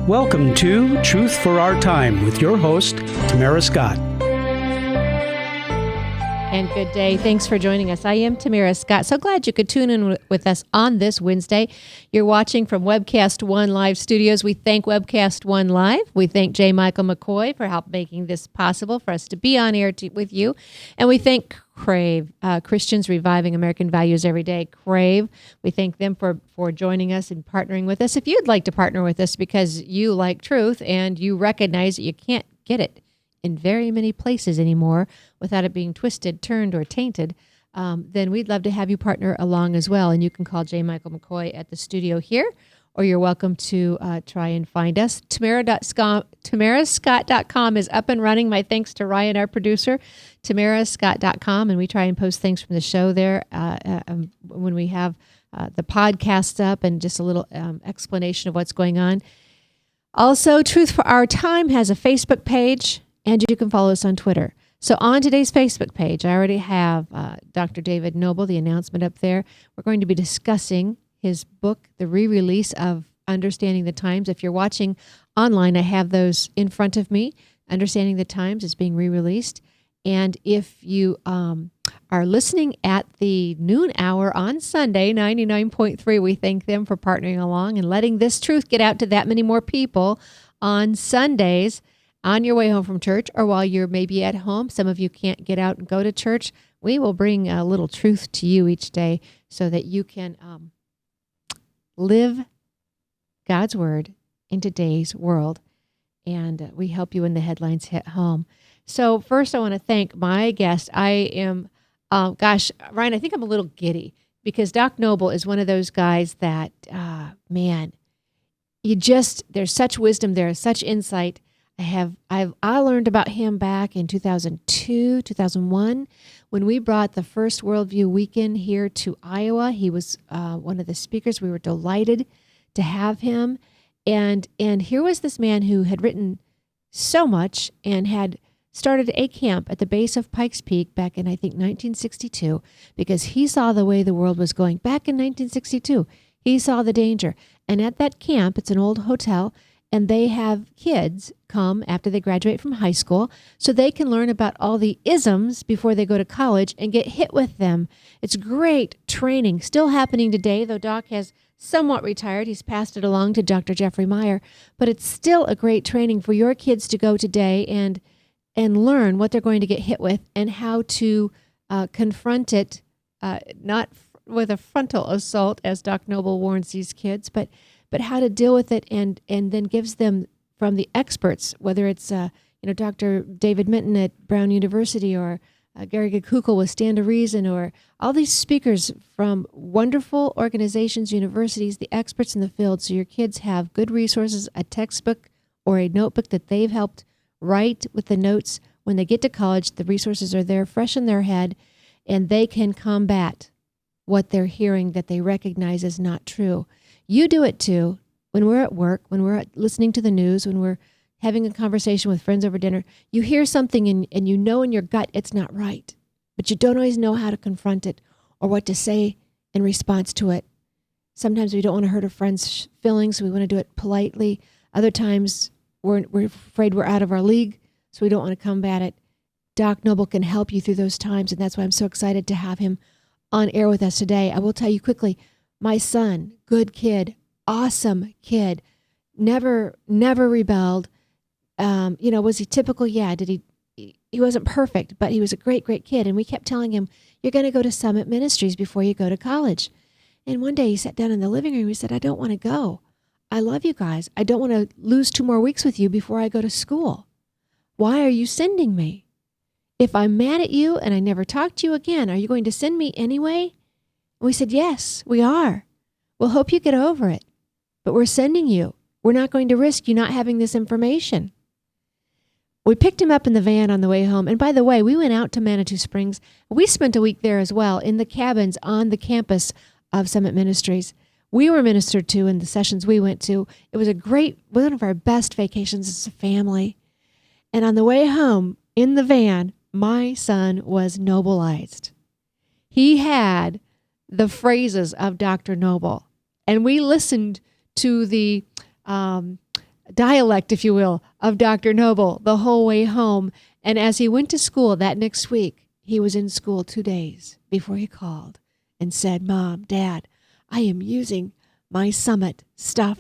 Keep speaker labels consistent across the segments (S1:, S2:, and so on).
S1: Welcome to Truth for Our Time with your host, Tamara Scott.
S2: And good day. Thanks for joining us. I am Tamara Scott. So glad you could tune in with us on this Wednesday. You're watching from Webcast One Live Studios. We thank Webcast One Live. We thank J. Michael McCoy for help making this possible for us to be on air with you. And we thank Crave, Christians Reviving American Values Every Day. Crave, we thank them for joining us and partnering with us. If you'd like to partner with us because you like truth and you recognize that you can't get it in very many places anymore without it being twisted, turned, or tainted, then we'd love to have you partner along as well. And you can call J. Michael McCoy at the studio here, or you're welcome to try and find us. Tamarascott.com is up and running. My thanks to Ryan, our producer, tamarascott.com, and we try and post things from the show there when we have the podcast up and just a little explanation of what's going on. Also, Truth for Our Time has a Facebook page, and you can follow us on Twitter. So on today's Facebook page, I already have Dr. David Noebel, the announcement up there. We're going to be discussing his book, the re-release of Understanding the Times. If you're watching online, I have those in front of me. Understanding the Times is being re-released. And if you are listening at the noon hour on Sunday, 99.3, we thank them for partnering along and letting this truth get out to that many more people on Sundays on your way home from church, or while you're maybe at home. Some of you can't get out and go to church. We will bring a little truth to you each day so that you can live God's word in today's world. And we help you when the headlines hit home. So first, I want to thank my guest. I am, Ryan, I think I'm a little giddy because Doc Noebel is one of those guys that, there's such wisdom there, such insight. I learned about him back in 2002, 2001, when we brought the first Worldview Weekend here to Iowa. He was one of the speakers. We were delighted to have him. And here was this man who had written so much and had started a camp at the base of Pikes Peak back in, I think, 1962, because he saw the way the world was going. Back in 1962, he saw the danger. And at that camp, it's an old hotel, and they have kids come after they graduate from high school so they can learn about all the isms before they go to college and get hit with them. It's great training, still happening today, though Doc has somewhat retired. He's passed it along to Dr. Jeffrey Meyer, but it's still a great training for your kids to go today and learn what they're going to get hit with and how to confront it, not with a frontal assault, as Doc Noebel warns these kids, but how to deal with it and then gives them from the experts, whether it's Dr. David Minton at Brown University or Gary Gakukul with Stand to Reason, or all these speakers from wonderful organizations, universities, the experts in the field, so your kids have good resources, a textbook or a notebook that they've helped write with the notes. When they get to college, the resources are there, fresh in their head, and they can combat what they're hearing that they recognize as not true. You do it too. When we're at work, when we're listening to the news, when we're having a conversation with friends over dinner, you hear something and you know in your gut it's not right, but you don't always know how to confront it or what to say in response to it. Sometimes we don't want to hurt a friend's feelings, so we want to do it politely. Other times we're afraid we're out of our league, so we don't want to combat it. Doc Noebel can help you through those times, and that's why I'm so excited to have him on air with us today. I will tell you quickly, my son, good kid, awesome kid, never rebelled. Was he typical? Yeah. He wasn't perfect, but he was a great, great kid. And we kept telling him, you're going to go to Summit Ministries before you go to college. And one day he sat down in the living room. He said, I don't want to go. I love you guys. I don't want to lose 2 more weeks with you before I go to school. Why are you sending me? If I'm mad at you and I never talk to you again, are you going to send me anyway? And we said, yes, we are. We'll hope you get over it. But we're sending you. We're not going to risk you not having this information. We picked him up in the van on the way home. And by the way, we went out to Manitou Springs. We spent a week there as well in the cabins on the campus of Summit Ministries. We were ministered to in the sessions we went to. It was one of our best vacations as a family. And on the way home in the van, my son was Nobelized. He had the phrases of Dr. Noebel. And we listened to the dialect, if you will, of Dr. Noebel the whole way home. And as he went to school that next week, he was in school 2 days before he called and said, Mom, Dad, I am using my summit stuff.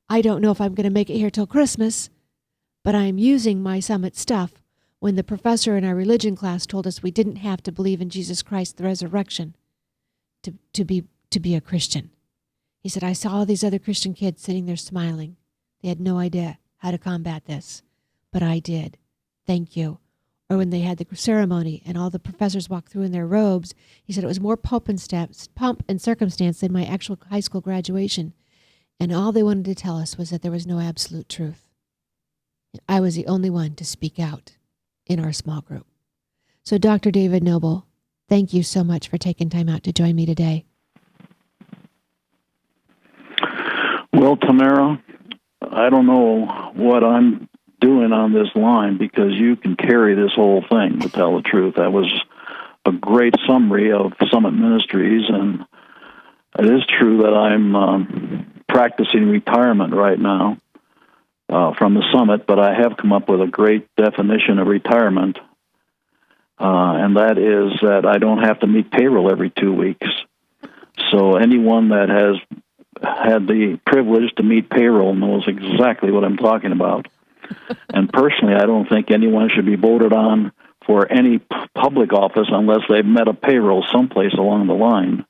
S2: I don't know if I'm going to make it here till Christmas, but I am using my summit stuff when the professor in our religion class told us we didn't have to believe in Jesus Christ, the resurrection, to be a Christian. He said, I saw all these other Christian kids sitting there smiling. They had no idea how to combat this, but I did. Thank you. Or when they had the ceremony and all the professors walked through in their robes, he said it was more pomp and circumstance than my actual high school graduation. And all they wanted to tell us was that there was no absolute truth. I was the only one to speak out in our small group. So Dr. David Noebel, thank you so much for taking time out to join me today.
S3: Well, Tamara, I don't know what I'm doing on this line because you can carry this whole thing, to tell the truth. That was a great summary of Summit Ministries, and it is true that I'm practicing retirement right now from the Summit, but I have come up with a great definition of retirement, and that is that I don't have to meet payroll every 2 weeks. So anyone that has had the privilege to meet payroll knows exactly what I'm talking about. And personally, I don't think anyone should be voted on for any public office unless they've met a payroll someplace along the line,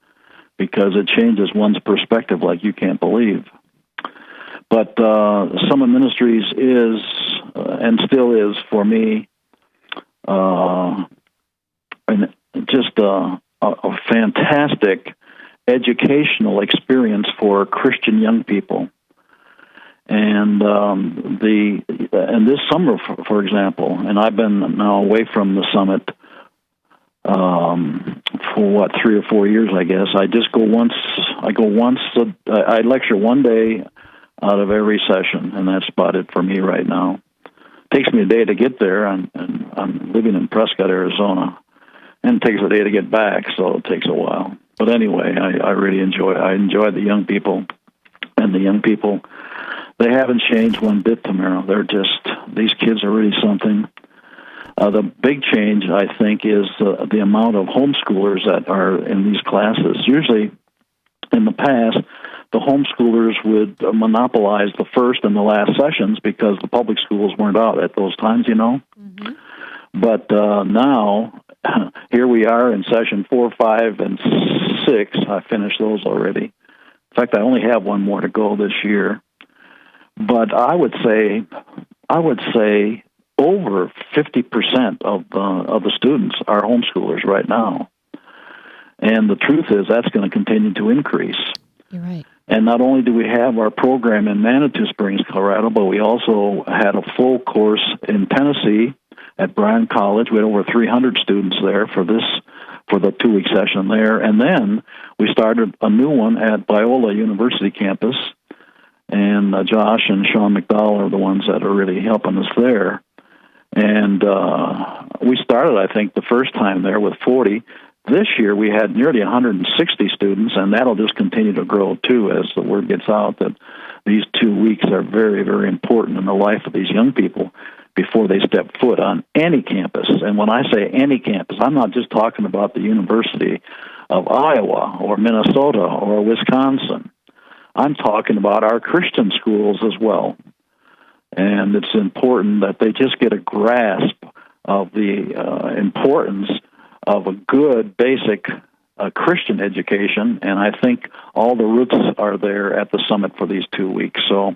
S3: because it changes one's perspective like you can't believe. But Summit Ministries is, and still is for me, just a fantastic educational experience for Christian young people. And this summer, for example, and I've been now away from the Summit for 3 or 4 years, I guess. I just go once. I lecture one day out of every session, and that's about it for me right now. It takes me a day to get there, and I'm living in Prescott, Arizona, and it takes a day to get back, so it takes a while. But anyway, I really enjoy the young people, and the young people, they haven't changed one bit, Tamara. These kids are really something. The big change, I think, is the amount of homeschoolers that are in these classes. Usually, in the past, the homeschoolers would monopolize the first and the last sessions because the public schools weren't out at those times, you know. Mm-hmm. But now, here we are in session 4, 5, and 6. I finished those already. In fact, I only have one more to go this year. But I would say over 50% of the students are homeschoolers right now. And the truth is that's going to continue to increase.
S2: You're right.
S3: And not only do we have our program in Manitou Springs, Colorado, but we also had a full course in Tennessee at Bryan College. We had over 300 students there for the 2-week session there. And then we started a new one at Biola University campus. And Josh and Sean McDowell are the ones that are really helping us there. And we started, I think, the first time there with 40. This year we had nearly 160 students, and that'll just continue to grow, too, as the word gets out that these 2 weeks are very, very important in the life of these young people before they step foot on any campus. And when I say any campus, I'm not just talking about the University of Iowa or Minnesota or Wisconsin. I'm talking about our Christian schools as well. And it's important that they just get a grasp of the importance of a good basic Christian education. And I think all the roots are there at the Summit for these 2 weeks. So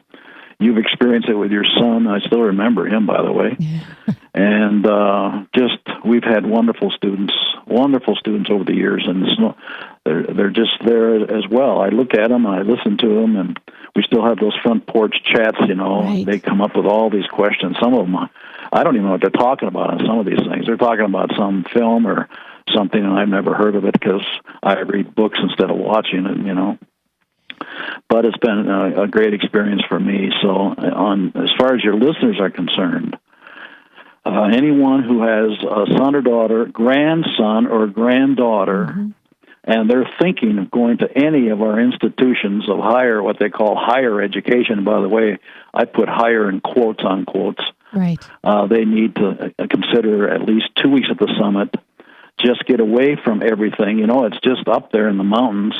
S3: you've experienced it with your son. I still remember him, by the way. And we've had wonderful students over the years, and they're just there as well. I look at them, and I listen to them, and we still have those front porch chats, you know. Right. They come up with all these questions. Some of them, I don't even know what they're talking about on some of these things. They're talking about some film or something, and I've never heard of it because I read books instead of watching it, you know. But it's been a great experience for me. So as far as your listeners are concerned, anyone who has a son or daughter, grandson or granddaughter, and they're thinking of going to any of our institutions of higher, what they call higher education. By the way, I put higher in quotes on quotes.
S2: Right.
S3: They need to consider at least 2 weeks at the summit, just get away from everything. It's just up there in the mountains,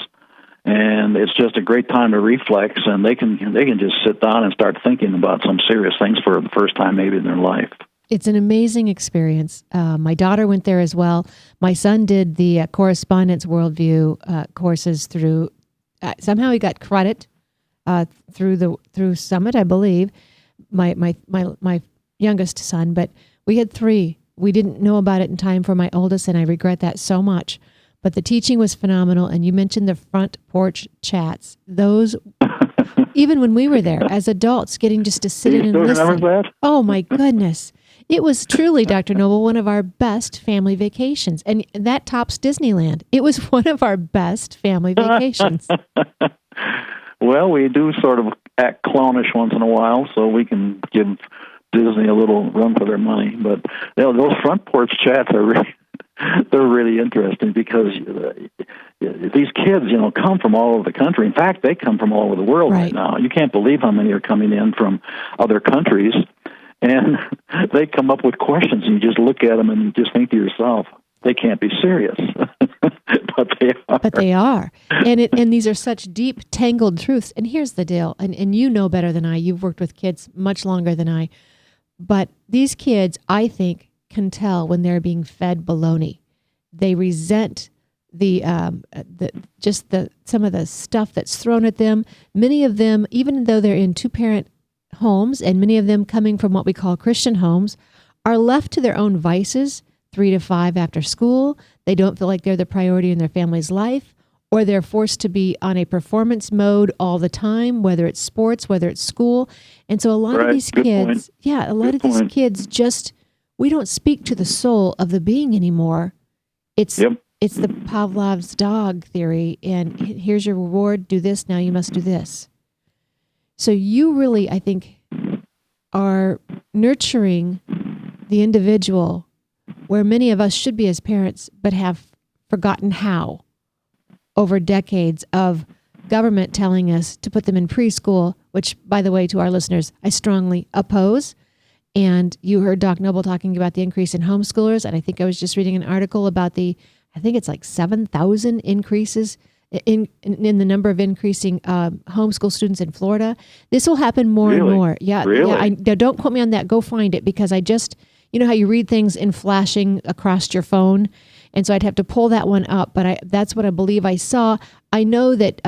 S3: and it's just a great time to reflex, and they can just sit down and start thinking about some serious things for the first time maybe in their life.
S2: It's an amazing experience. My daughter went there as well. My son did the correspondence worldview courses through. Somehow he got credit through Summit, I believe. My youngest son, but we had 3. We didn't know about it in time for my oldest, and I regret that so much. But the teaching was phenomenal, and you mentioned the front porch chats. Those, even when we were there as adults, getting just to sit in and listen.
S3: Remember that?
S2: Oh my goodness. It was truly, Dr. Noebel, one of our best family vacations. And that tops Disneyland. It was one of our best family vacations.
S3: Well, we do sort of act clownish once in a while, so we can give Disney a little run for their money. But those front porch chats are they're really interesting because these kids, come from all over the country. In fact, they come from all over the world right now. You can't believe how many are coming in from other countries. And they come up with questions, and you just look at them and you just think to yourself, they can't be serious. But they are.
S2: But they are. And these are such deep, tangled truths. And here's the deal, and you know better than I. You've worked with kids much longer than I. But these kids, I think, can tell when they're being fed baloney. They resent some of the stuff that's thrown at them. Many of them, even though they're in 2-parent homes, and many of them coming from what we call Christian homes, are left to their own vices 3 to 5 after school. They don't feel like they're the priority in their family's life, or they're forced to be on a performance mode all the time, whether it's sports, whether it's school. And so a lot of these kids, these kids just, we don't speak to the soul of the being anymore. It's the Pavlov's dog theory, and here's your reward, do this, now you must do this. So you really, I think, are nurturing the individual where many of us should be as parents, but have forgotten how over decades of government telling us to put them in preschool, which, by the way, to our listeners, I strongly oppose. And you heard Doc Noebel talking about the increase in homeschoolers, and I think I was just reading an article about I think it's like 7,000 increases in the number of increasing homeschool students in Florida. This will happen more and more. Yeah,
S3: really?
S2: Don't quote me on that. Go find it, because I just, you know how you read things in flashing across your phone, and so I'd have to pull that one up. But that's what I believe I saw. I know that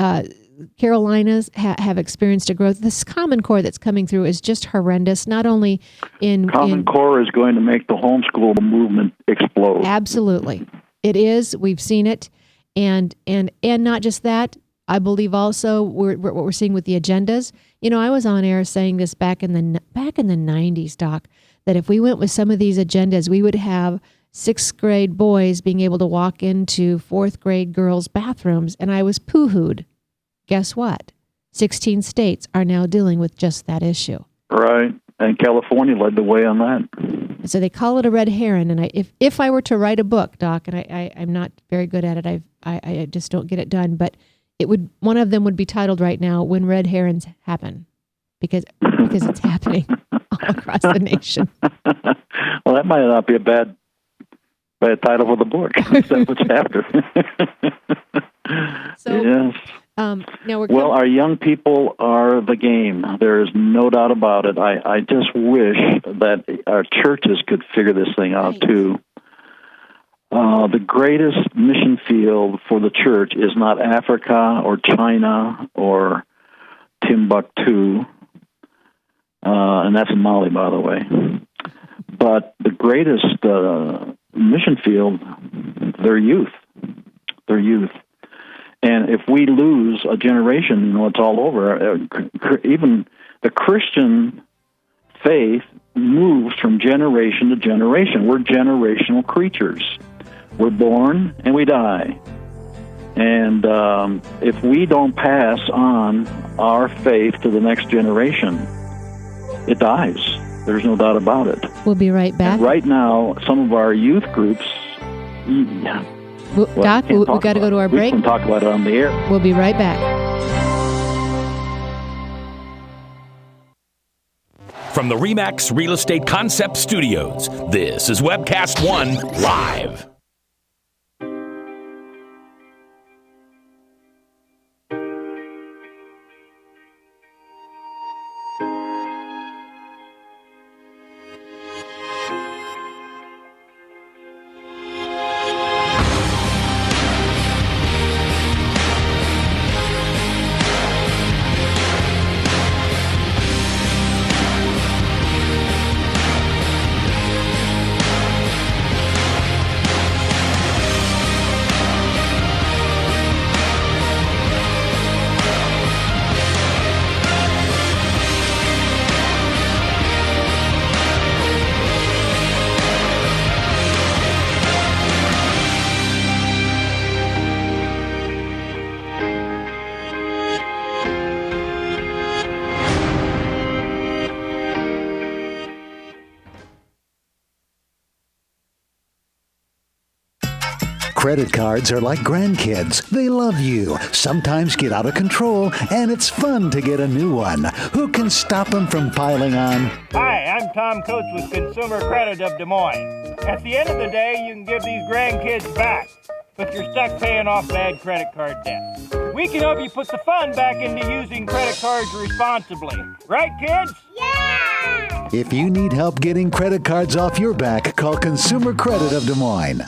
S2: Carolinas have experienced a growth. This Common Core that's coming through is just horrendous. Not only in
S3: Common Core is going to make the homeschool movement explode.
S2: Absolutely, it is. We've seen it. And not just that, I believe also what we're seeing with the agendas. I was on air saying this back in the 90s, Doc, that if we went with some of these agendas, we would have 6th grade boys being able to walk into 4th grade girls' bathrooms, and I was poo-hooed. Guess what? 16 states are now dealing with just that issue.
S3: Right, and California led the way on that.
S2: So they call it a red herring, and if I were to write a book, Doc, and I'm not very good at it, I just don't get it done, but one of them would be titled right now, "When Red Herons Happen," because it's happening all across the nation.
S3: Well, that might not be a bad title for the book. That's what's after.
S2: So,
S3: yes.
S2: Now
S3: our young people are the game. There is no doubt about it. I just wish that our churches could figure this thing out, too. The greatest mission field for the church is not Africa or China or Timbuktu, and that's in Mali, by the way. But the greatest mission field, their youth. And if we lose a generation, it's all over. Even the Christian faith moves from generation to generation. We're generational creatures. We're born and we die. And if we don't pass on our faith to the next generation, it dies. There's no doubt about it.
S2: We'll be right back.
S3: And right now, some of our youth groups,
S2: Doc, we got to go to our break.
S3: We can talk about it on the air.
S2: We'll be right back.
S4: From the RE/MAX Real Estate Concept Studios, this is Webcast One Live.
S5: Credit cards are like grandkids. They love you, sometimes get out of control, and it's fun to get a new one. Who can stop them from piling on?
S6: Hi, I'm Tom Coates with Consumer Credit of Des Moines. At the end of the day, you can give these grandkids back, but you're stuck paying off bad credit card debt. We can help you put the fun back into using credit cards responsibly. Right, kids?
S7: Yeah!
S5: If you need help getting credit cards off your back, call Consumer Credit of Des Moines.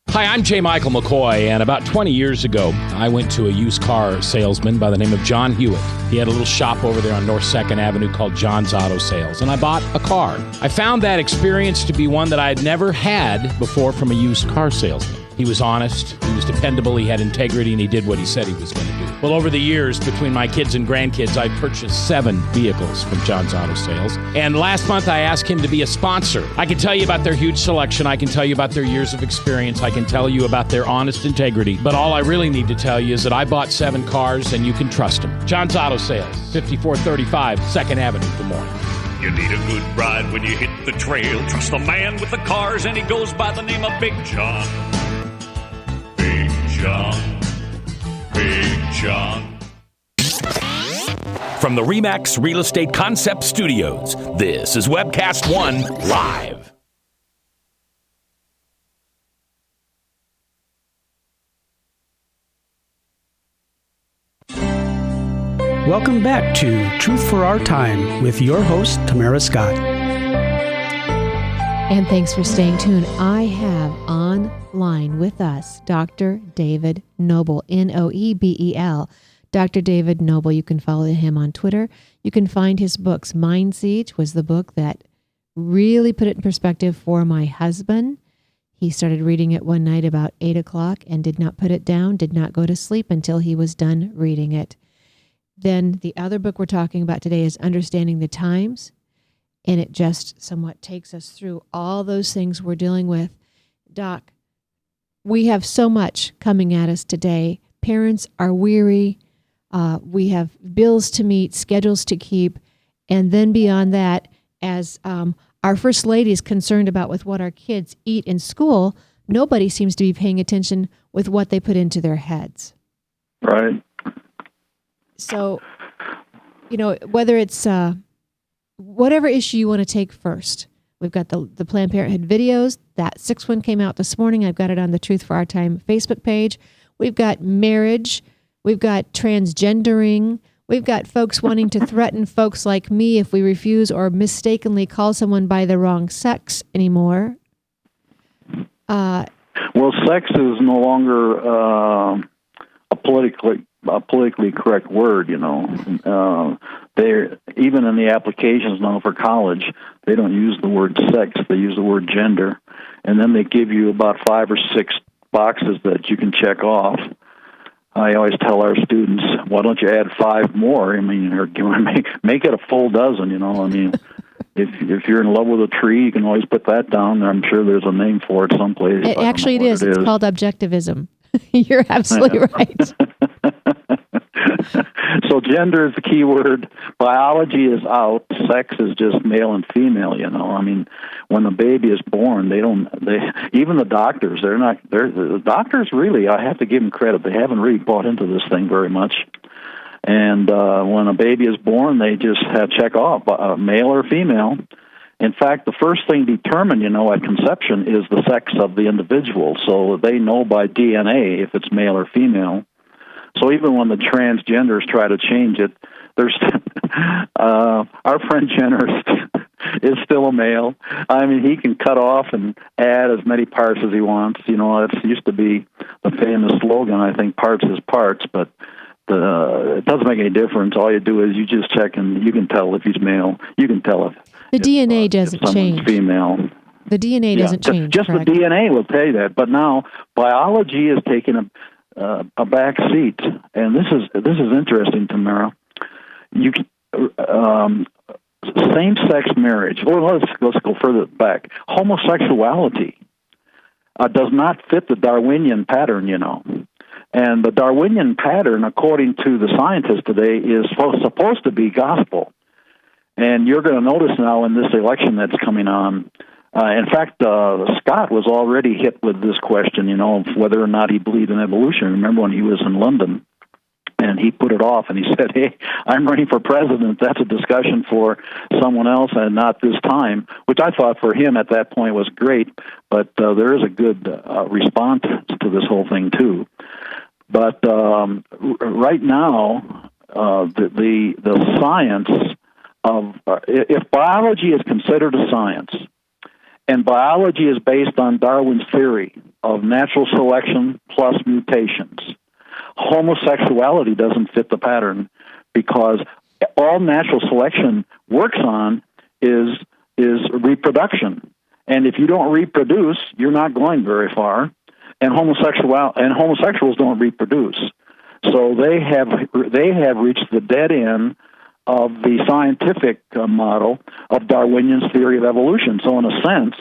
S8: Hi, I'm J. Michael McCoy, and about 20 years ago, I went to a used car salesman by the name of John Hewitt. He had a little shop over there on North 2nd Avenue called John's Auto Sales, and I bought a car. I found that experience to be one that I had never had before from a used car salesman. He was honest, he was dependable, he had integrity, and he did what he said he was going to do. Well, over the years, between my kids and grandkids, I purchased 7 vehicles from John's Auto Sales. And last month, I asked him to be a sponsor. I can tell you about their huge selection. I can tell you about their years of experience. I can tell you about their honest integrity. But all I really need to tell you is that I bought 7 cars, and you can trust them. John's Auto Sales, 5435 2nd Avenue, Des Moines.
S4: You need a good ride when you hit the trail. Trust the man with the cars, and he goes by the name of Big John. Big John. Big John. From the RE/MAX Real Estate Concept Studios, this is Webcast One Live.
S1: Welcome back to Truth for Our Time with your host, Tamara Scott.
S2: And thanks for staying tuned. I have online with us Dr. David Noebel, Noebel. Dr. David Noebel, you can follow him on Twitter. You can find his books. Mind Siege was the book that really put it in perspective for my husband. He started reading it one night about 8 o'clock and did not put it down, did not go to sleep until he was done reading it. Then the other book we're talking about today is Understanding the Times. And it just somewhat takes us through all those things we're dealing with. Doc, we have so much coming at us today. Parents are weary. We have bills to meet, schedules to keep. And then beyond that, as our First Lady is concerned about with what our kids eat in school, nobody seems to be paying attention with what they put into their heads.
S3: Right.
S2: So, whether it's whatever issue you want to take first. We've got the Planned Parenthood videos. That 6th one came out this morning. I've got it on the Truth for Our Time Facebook page. We've got marriage. We've got transgendering. We've got folks wanting to threaten folks like me if we refuse or mistakenly call someone by the wrong sex anymore.
S3: Well, sex is no longer a politically correct word, They're even in the applications now for college, they don't use the word sex, they use the word gender. And then they give you about 5 or 6 boxes that you can check off. I always tell our students, why don't you add 5 more? I mean, or make it a full dozen, If you're in love with a tree, you can always put that down. I'm sure there's a name for it someplace.
S2: Actually, it is. It's called objectivism. You're absolutely right.
S3: So gender is the key word. Biology is out. Sex is just male and female. I mean, when the baby is born, even the doctors, the doctors really, I have to give them credit. They haven't really bought into this thing very much. And when a baby is born, they just check off male or female. In fact, the first thing determined, at conception is the sex of the individual. So they know by DNA if it's male or female. So even when the transgenders try to change it, there's our friend Jenner is still a male. I mean, he can cut off and add as many parts as he wants. It used to be the famous slogan, I think, parts is parts, but it doesn't make any difference. All you do is you just check, and you can tell if he's male. You can tell if
S2: the DNA doesn't change.
S3: Female.
S2: The DNA doesn't change.
S3: Just
S2: correct?
S3: The DNA will tell you that. But now biology is taking a back seat, and this is interesting, Tamara. Same-sex marriage. Well, let's go further back. Homosexuality does not fit the Darwinian pattern, And the Darwinian pattern, according to the scientists today, is supposed to be gospel. And you're going to notice now in this election that's coming on, in fact, Scott was already hit with this question, of whether or not he believed in evolution. Remember when he was in London, and he put it off, and he said, hey, I'm running for president. That's a discussion for someone else and not this time, which I thought for him at that point was great. But there is a good response to this whole thing, too. But right now, the science of if biology is considered a science, and biology is based on Darwin's theory of natural selection plus mutations, homosexuality doesn't fit the pattern, because all natural selection works on is reproduction, and if you don't reproduce, you're not going very far. And homosexuals don't reproduce, so they have reached the dead end of the scientific model of Darwinian's theory of evolution. So, in a sense,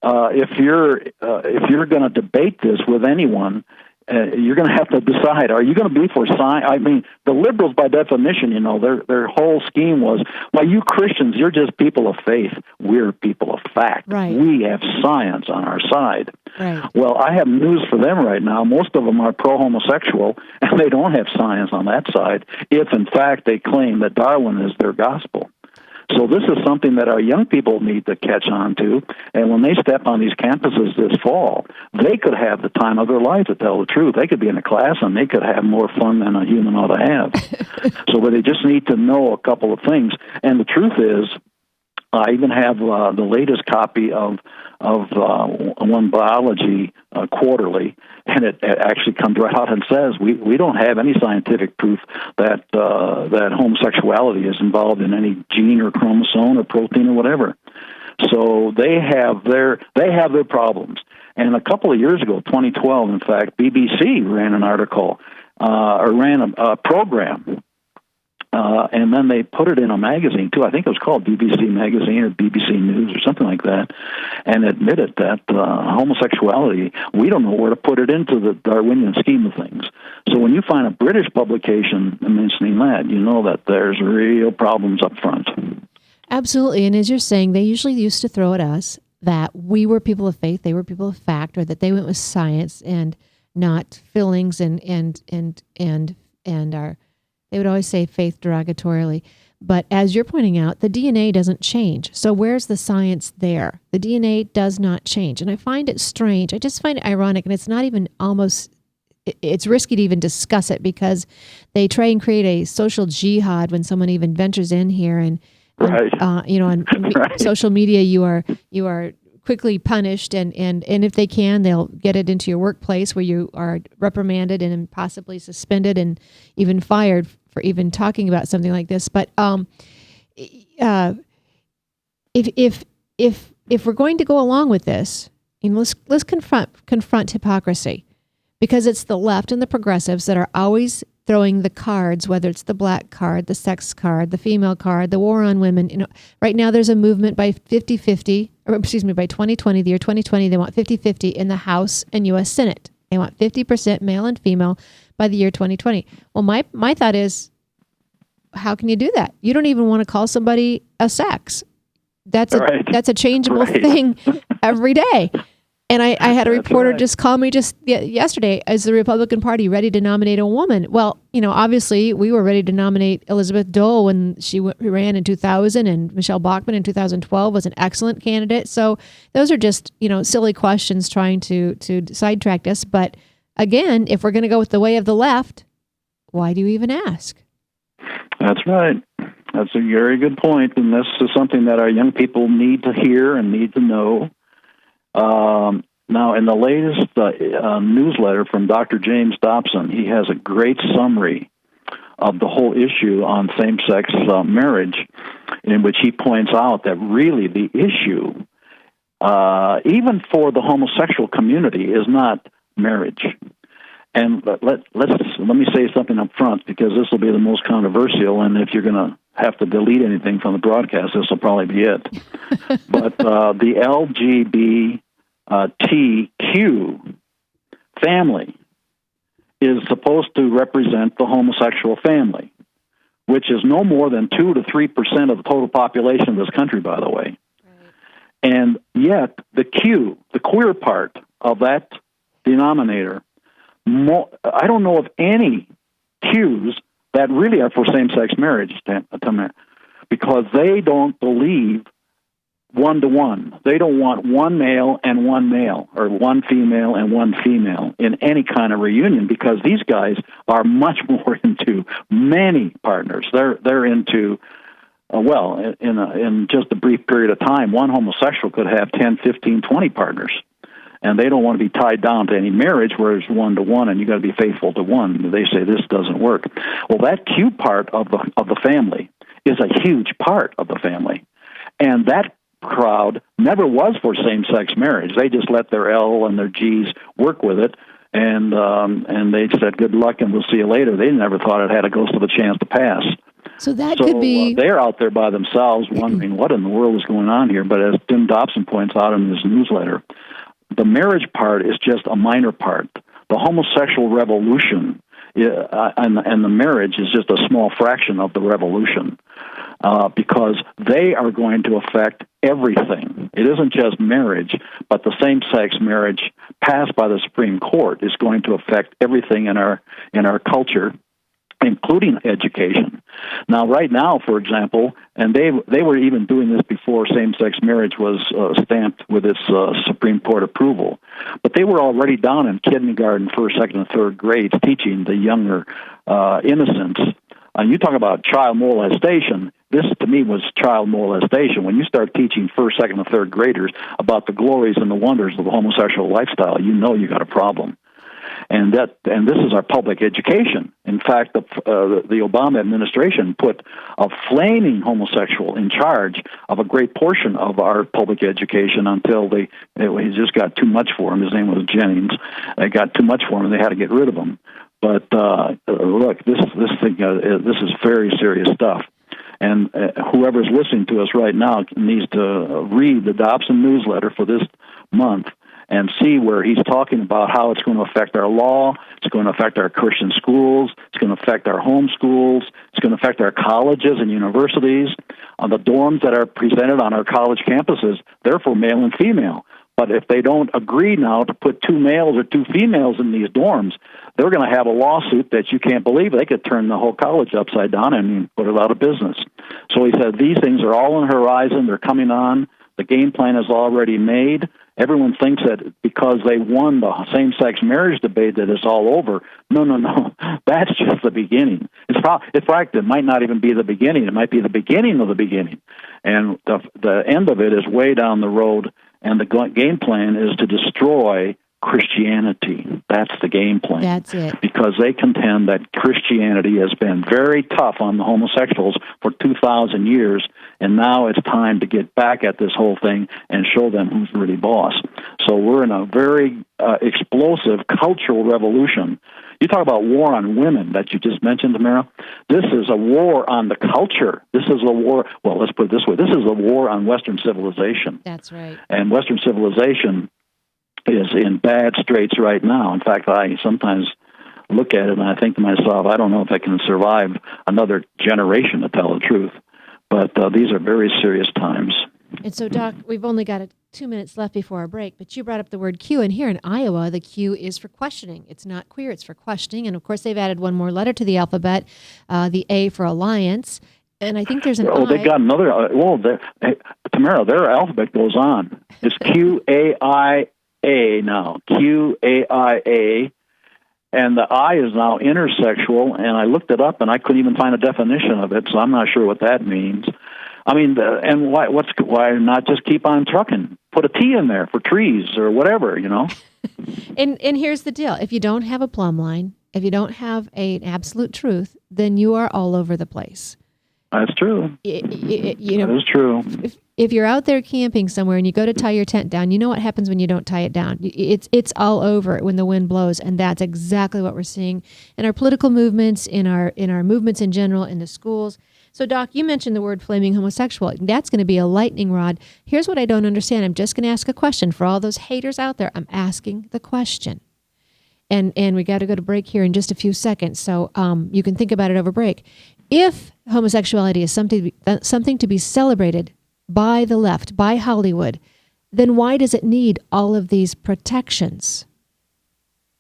S3: if you're going to debate this with anyone, you're going to have to decide: are you going to be for science? I mean, the liberals, by definition, their whole scheme was, well, you Christians, you're just people of faith. We're people of fact.
S2: Right.
S3: We have science on our side.
S2: Right.
S3: Well, I have news for them right now. Most of them are pro-homosexual, and they don't have science on that side, if, in fact, they claim that Darwin is their gospel. So this is something that our young people need to catch on to, and when they step on these campuses this fall, they could have the time of their life, to tell the truth. They could be in a class, and they could have more fun than a human ought to have. So but they just need to know a couple of things. And the truth is, I even have the latest copy of One Biology Quarterly, and it actually comes right out and says we don't have any scientific proof that homosexuality is involved in any gene or chromosome or protein or whatever. So they have their problems. And a couple of years ago, 2012, in fact, BBC ran an article or ran a program. And then they put it in a magazine, too. I think it was called BBC Magazine or BBC News or something like that, and admitted that homosexuality, we don't know where to put it into the Darwinian scheme of things. So when you find a British publication mentioning that, you know that there's real problems up front.
S2: Absolutely. And as you're saying, they usually used to throw at us that we were people of faith, they were people of fact, or that they went with science and not feelings and our... They would always say faith derogatorily. But as you're pointing out, the DNA doesn't change. So where's the science there? The DNA does not change. And I find it strange. I just find it ironic. And it's not even it's risky to even discuss it, because they try and create a social jihad when someone even ventures in here. And,
S3: right.
S2: On right. Social media, you are quickly punished. And if they can, they'll get it into your workplace, where you are reprimanded and possibly suspended and even fired for even talking about something like this. But if we're going to go along with this, let's confront hypocrisy, because it's the left and the progressives that are always throwing the cards, whether it's the black card, the sex card, the female card, the war on women. Right now there's a movement by 50-50, or excuse me, by 2020, the year 2020, they want 50-50 in the House and U.S. Senate. They want 50% male and female by the year 2020. Well, my thought is, how can you do that? You don't even want to call somebody a sex. That's a changeable thing every day. And I had a reporter just call me just yesterday, is the Republican Party ready to nominate a woman? Well, obviously we were ready to nominate Elizabeth Dole when she ran in 2000, and Michelle Bachmann in 2012 was an excellent candidate. So those are just, silly questions trying to sidetrack us. But again, if we're going to go with the way of the left, why do you even ask?
S3: That's right. That's a very good point. And this is something that our young people need to hear and need to know. Now, in the latest newsletter from Dr. James Dobson, he has a great summary of the whole issue on same-sex marriage, in which he points out that really the issue, even for the homosexual community, is not marriage. And let me say something up front, because this will be the most controversial, and if you're going to have to delete anything from the broadcast, this will probably be it. But the LGBTQ family is supposed to represent the homosexual family, which is no more than 2 to 3% of the total population of this country, by the way. Right. And yet, the queer part of that denominator, I don't know of any Qs that really are for same-sex marriage, because they don't believe one-to-one. They don't want one male and one male, or one female and one female in any kind of reunion, because these guys are much more into many partners. They're into, in just a brief period of time, one homosexual could have 10, 15, 20 partners. And they don't want to be tied down to any marriage where it's one-to-one and you got to be faithful to one. They say this doesn't work. Well, that Q part of the family is a huge part of the family. And that crowd never was for same-sex marriage. They just let their L and their G's work with it, and they said good luck and we'll see you later. They never thought it had a ghost of a chance to pass.
S2: So could be...
S3: they're out there by themselves wondering what in the world is going on here. But as Tim Dobson points out in his newsletter, the marriage part is just a minor part. The homosexual revolution and the marriage is just a small fraction of the revolution, because they are going to affect everything. It isn't just marriage, but the same-sex marriage passed by the Supreme Court is going to affect everything in our culture, including education. Now, right now, for example, and they were even doing this before same-sex marriage was stamped with its Supreme Court approval, but they were already down in kindergarten, first, second, and third grades teaching the younger innocents. And you talk about child molestation. This, to me, was child molestation. When you start teaching first, second, and third graders about the glories and the wonders of the homosexual lifestyle, you know you got a problem. And this is our public education. In fact, the Obama administration put a flaming homosexual in charge of a great portion of our public education until he just got too much for him. His name was Jennings. They got too much for him, and they had to get rid of him. But look, this is very serious stuff. And whoever's listening to us right now needs to read the Dobson newsletter for this month and see where he's talking about how it's going to affect our law, it's going to affect our Christian schools, it's going to affect our home schools, it's going to affect our colleges and universities. The dorms that are presented on our college campuses, they're for male and female. But if they don't agree now to put 2 males or 2 females in these dorms, they're going to have a lawsuit that you can't believe. They could turn the whole college upside down and put it out of business. So he said these things are all on the horizon. They're coming on. The game plan is already made. Everyone thinks that because they won the same-sex marriage debate that it's all over. No. That's just the beginning. In fact, it might not even be the beginning. It might be the beginning of the beginning. And the end of it is way down the road, and the game plan is to destroy Christianity. That's the game plan.
S2: That's it.
S3: Because they contend that Christianity has been very tough on the homosexuals for 2,000 years, and now it's time to get back at this whole thing and show them who's really boss. So we're in a very explosive cultural revolution. You talk about war on women that you just mentioned, Tamara. This is a war on the culture. This is a war, well, let's put it this way. This is a war on Western civilization.
S2: That's right.
S3: And Western civilization is in bad straits right now. In fact, I sometimes look at it and I think to myself, I don't know if I can survive another generation, to tell the truth. But these are very serious times.
S2: And so, Doc, we've only got 2 minutes left before our break, but you brought up the word Q, and here in Iowa, the Q is for questioning. It's not queer, it's for questioning. And, of course, they've added one more letter to the alphabet, the A for alliance. And I think there's an I.
S3: They got another. Tamara, their alphabet goes on. It's Q-A-I-A now. Q-A-I-A. And the I is now intersexual, and I looked it up, and I couldn't even find a definition of it, so I'm not sure what that means. I mean, and why not just keep on trucking? Put a T in there for trees or whatever, you know?
S2: And here's the deal. If you don't have a plumb line, if you don't have an absolute truth, then you are all over the place.
S3: That's true. That is true.
S2: If you're out there camping somewhere and you go to tie your tent down, you know what happens when you don't tie it down. It's all over when the wind blows, and that's exactly what we're seeing in our political movements, in our movements in general, in the schools. So, Doc, you mentioned the word flaming homosexual. That's going to be a lightning rod. Here's what I don't understand. I'm just going to ask a question. For all those haters out there, I'm asking the question. And we got to go to break here in just a few seconds, so you can think about it over break. If homosexuality is something to be celebrated by the left, by Hollywood, then why does it need all of these protections?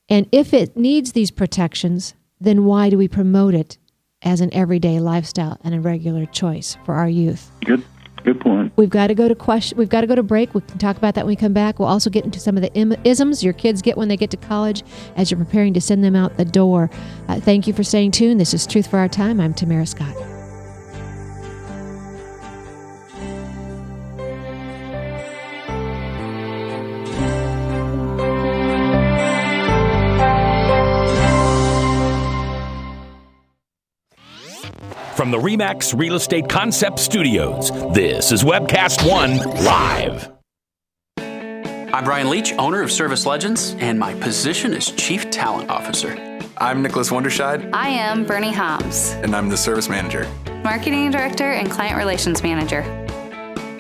S2: And if it needs these protections, then why do we promote it as an everyday lifestyle and a regular choice for our youth?
S3: Good point.
S2: We've got to go to break. We can talk about that when we come back. We'll also get into some of the isms your kids get when they get to college as you're preparing to send them out the door. Thank you for staying tuned. This is Truth for Our Time. I'm Tamara Scott.
S4: From the RE/MAX Real Estate Concept Studios, this is Webcast One Live.
S7: I'm Brian Leach, owner of Service Legends, and my position is Chief Talent Officer.
S9: I'm Nicholas Wonderscheid.
S10: I am Bernie Hobbs.
S9: And I'm the Service Manager.
S10: Marketing Director and Client Relations Manager.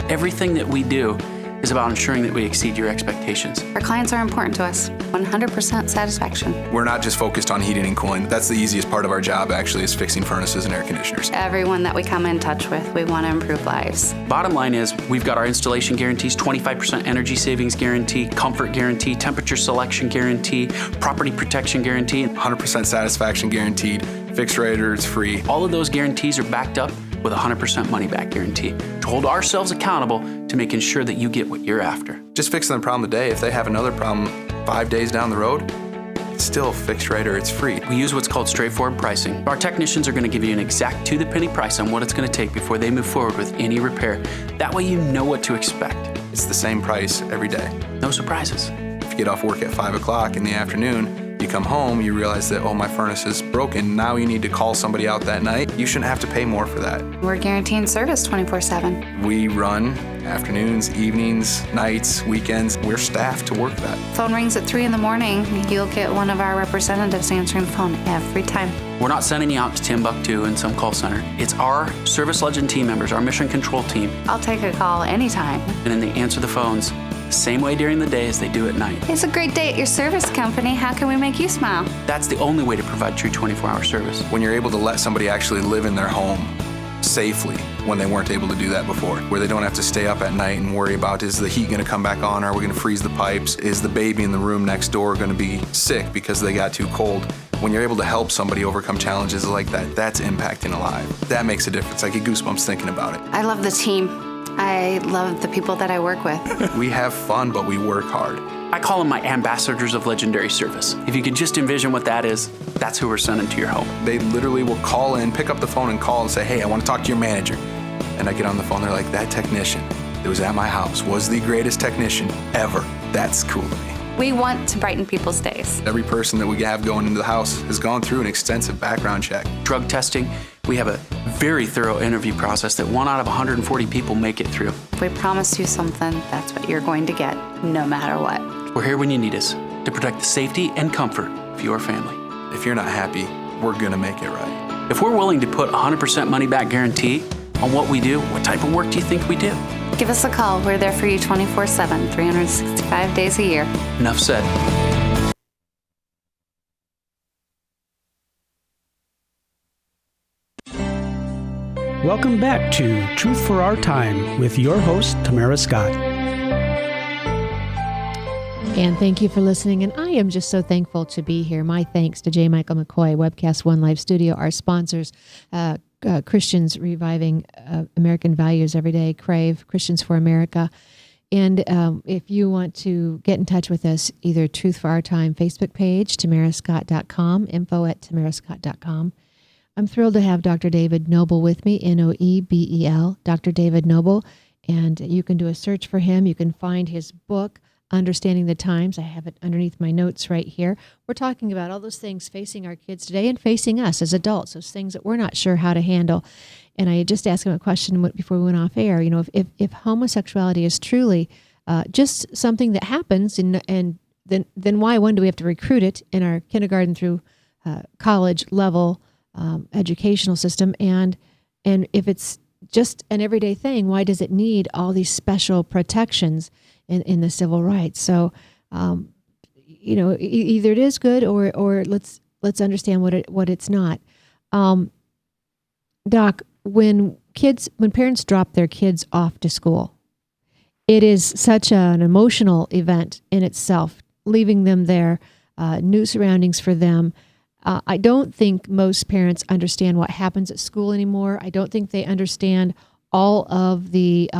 S7: Everything that we do is about ensuring that we exceed your expectations.
S10: Our clients are important to us. 100% satisfaction.
S9: We're not just focused on heating and cooling. That's the easiest part of our job, actually, is fixing furnaces and air conditioners.
S10: Everyone that we come in touch with, we want to improve lives.
S7: Bottom line is, we've got our installation guarantees, 25% energy savings guarantee, comfort guarantee, temperature selection guarantee, property protection guarantee.
S9: 100% satisfaction guaranteed, fixed rate or it's free.
S7: All of those guarantees are backed up with a 100% money-back guarantee to hold ourselves accountable to making sure that you get what you're after.
S9: Just fixing the problem today. If they have another problem 5 days down the road, it's still fixed rate or it's free.
S7: We use what's called straightforward pricing. Our technicians are going to give you an exact to-the-penny price on what it's going to take before they move forward with any repair. That way you know what to expect.
S9: It's the same price every day.
S7: No surprises.
S9: If you get off work at 5 o'clock in the afternoon, you come home, you realize that, my furnace is broken. Now you need to call somebody out that night. You shouldn't have to pay more for that.
S10: We're guaranteeing service 24/7.
S9: We run afternoons, evenings, nights, weekends. We're staffed to work that.
S10: Phone rings at 3 in the morning. You'll get one of our representatives answering the phone every time.
S7: We're not sending you out to Timbuktu in some call center. It's our Service Legend team members, our mission control team.
S10: I'll take a call anytime.
S7: And then they answer the phones the same way during the day as they do at night.
S10: It's a great day at your service company. How can we make you smile?
S7: That's the only way to provide true 24-hour service.
S9: When you're able to let somebody actually live in their home safely when they weren't able to do that before, where they don't have to stay up at night and worry about, is the heat going to come back on? Are we going to freeze the pipes? Is the baby in the room next door going to be sick because they got too cold? When you're able to help somebody overcome challenges like that, that's impacting a life. That makes a difference. I get goosebumps thinking about it.
S10: I love the team. I love the people that I work with.
S9: We have fun, but we work hard.
S7: I call them my ambassadors of legendary service. If you could just envision what that is, that's who we're sending to your home.
S9: They literally will call in, pick up the phone and call and say, hey, I want to talk to your manager. And I get on the phone, they're like, that technician that was at my house was the greatest technician ever. That's cool to me.
S10: We want to brighten people's days.
S9: Every person that we have going into the house has gone through an extensive background check.
S7: Drug testing. We have a very thorough interview process that 1 out of 140 people make it through.
S10: If we promise you something, that's what you're going to get, no matter what.
S7: We're here when you need us to protect the safety and comfort of your family.
S9: if you're not happy, we're going to make it right.
S7: If we're willing to put 100% money back guarantee on what we do, what type of work do you think we do?
S10: Give us a call. We're there for you 24/7, 365 days a year.
S7: Enough said.
S1: Welcome back to Truth for Our Time with your host, Tamara Scott.
S2: And thank you for listening. And I am just so thankful to be here. My thanks to J. Michael McCoy, Webcast One Live Studio, our sponsors, Christians Reviving American Values Every Day, Crave, Christians for America. And if you want to get in touch with us, either Truth for Our Time Facebook page, tamarascott.com, info@tamarascott.com. I'm thrilled to have Dr. David Noebel with me, Noebel, Dr. David Noebel. And you can do a search for him. You can find his book, Understanding the Times. I have it underneath my notes right here. We're talking about all those things facing our kids today and facing us as adults, those things that we're not sure how to handle. And I just asked him a question before we went off air. You know, if homosexuality is truly just something that happens, and then why, do we have to recruit it in our kindergarten through college level educational system? And if it's just an everyday thing, why does it need all these special protections in the civil rights? So, you know, either it is good or let's understand what it's not. Doc, when parents drop their kids off to school, it is such an emotional event in itself, leaving them there, new surroundings for them. I don't think most parents understand what happens at school anymore. I don't think they understand all of the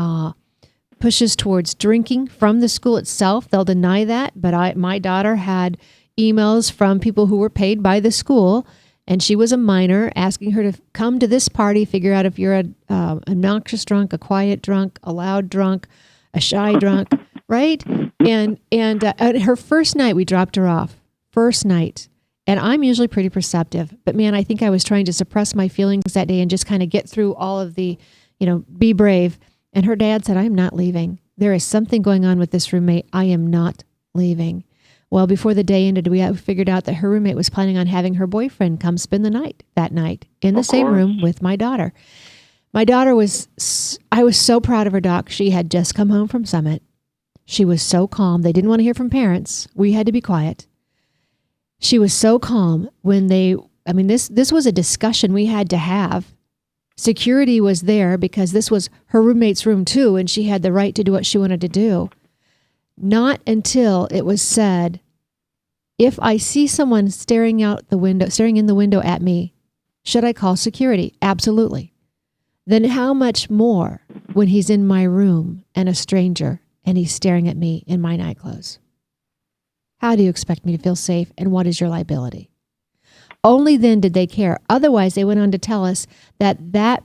S2: pushes towards drinking from the school itself. They'll deny that, but my daughter had emails from people who were paid by the school, and she was a minor, asking her to come to this party, figure out if you're an obnoxious drunk, a quiet drunk, a loud drunk, a shy drunk, right? And at her first night, we dropped her off. First night. And I'm usually pretty perceptive, but man, I think I was trying to suppress my feelings that day and just kind of get through all of the, be brave. And her dad said, I'm not leaving. There is something going on with this roommate. I am not leaving. Well, before the day ended, we figured out that her roommate was planning on having her boyfriend come spend the night that night in the same room with my daughter. My daughter I was so proud of her, Doc. She had just come home from Summit. She was so calm. They didn't want to hear from parents. We had to be quiet. She was so calm when this was a discussion we had to have. Security was there because this was her roommate's room too, and she had the right to do what she wanted to do. Not until it was said, if I see someone staring in the window at me, should I call security? Absolutely. Then how much more when he's in my room and a stranger and he's staring at me in my nightclothes? How do you expect me to feel safe, and what is your liability? Only then did they care. Otherwise, they went on to tell us that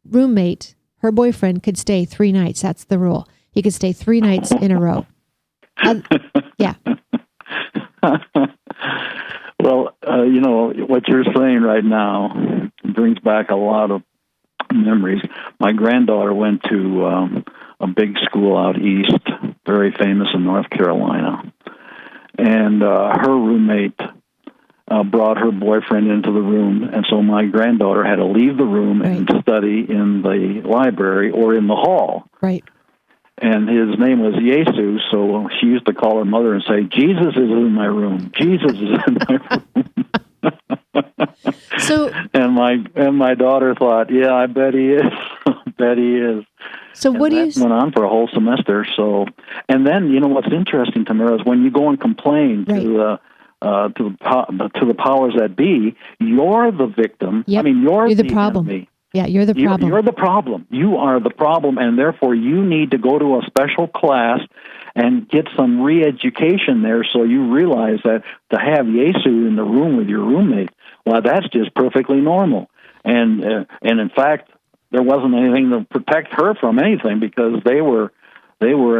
S2: roommate, her boyfriend, could stay 3 nights. That's the rule. He could stay 3 nights in a row. Yeah.
S3: Well, what you're saying right now brings back a lot of memories. My granddaughter went to a big school out east, very famous in North Carolina. And her roommate brought her boyfriend into the room, and so my granddaughter had to leave the room and study in the library or in the hall. Right. And his name was Jesus, so she used to call her mother and say, Jesus is in my room. Jesus is in my room. So, and my daughter thought, yeah, I bet he is. I bet he is. So and what that went on for a whole semester. So, and then what's interesting, Tamara, is when you go and complain to the powers that be, you're the victim. Yep. I mean, you're the problem. Enemy. Yeah, you're the problem. You're the problem. You are the problem, and therefore you need to go to a special class and get some re-education there, so you realize that to have Yesu in the room with your roommate, well, that's just perfectly normal. And in fact, there wasn't anything to protect her from anything because they were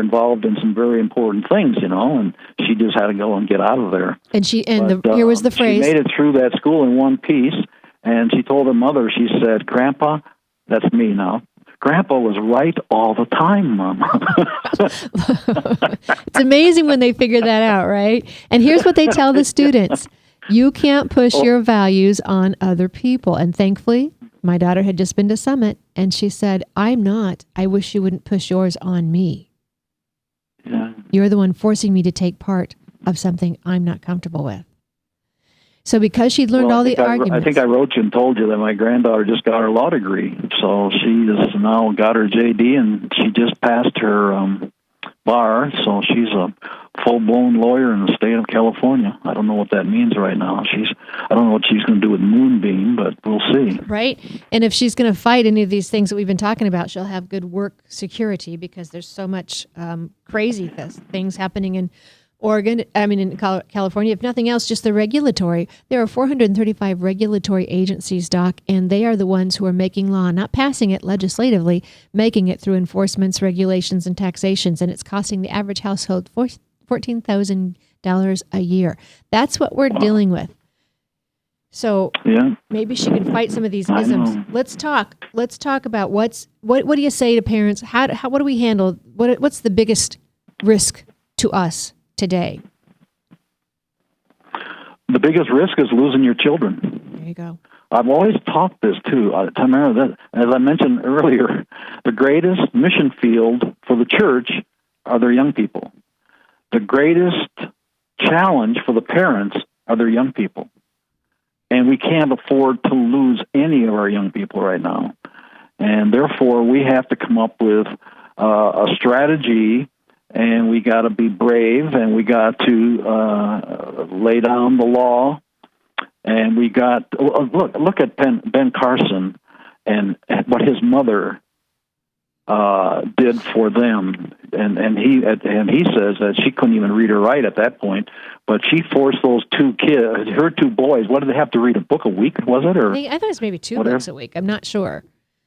S3: involved in some very important things, and she just had to go and get out of there. And here was the phrase. She made it through that school in one piece, and she told her mother, she said, Grandpa, that's me now, Grandpa was right all the time, Mom. It's
S2: amazing when they figure that out, right? And here's what they tell the students. You can't push your values on other people. And thankfully, my daughter had just been to Summit, and she said, I'm not. I wish you wouldn't push yours on me.
S3: Yeah.
S2: You're the one forcing me to take part of something I'm not comfortable with. So because she'd learned all the arguments.
S3: I think I wrote you and told you that my granddaughter just got her law degree. So she has now got her JD, and she just passed her bar. So she's a full-blown lawyer in the state of California. I don't know what that means right now. I don't know what she's going to do with Moonbeam, but we'll see.
S2: Right. And if she's going to fight any of these things that we've been talking about, she'll have good work security because there's so much crazy things happening in in California. If nothing else, just the regulatory. There are 435 regulatory agencies, Doc, and they are the ones who are making law, not passing it legislatively, making it through enforcements, regulations, and taxations. And it's costing the average household $14,000 a year. That's what we're dealing with. So maybe she can fight some of these isms. Let's talk about what do you say to parents? What do we handle? What's the biggest risk to us today?
S3: The biggest risk is losing your children.
S2: There you go.
S3: I've always taught this too, Tamara, that, as I mentioned earlier, the greatest mission field for the church are their young people. The greatest challenge for the parents are their young people. And we can't afford to lose any of our young people right now. And therefore, we have to come up with a strategy, and we got to be brave, and we got to lay down the law, and we got look at Ben Carson and what his mother did for them, and he says that she couldn't even read or write at that point, but she forced those two kids, her two boys. What did they have to read, a book a week? Was it, or
S2: I thought it was maybe two books a week. I'm not sure.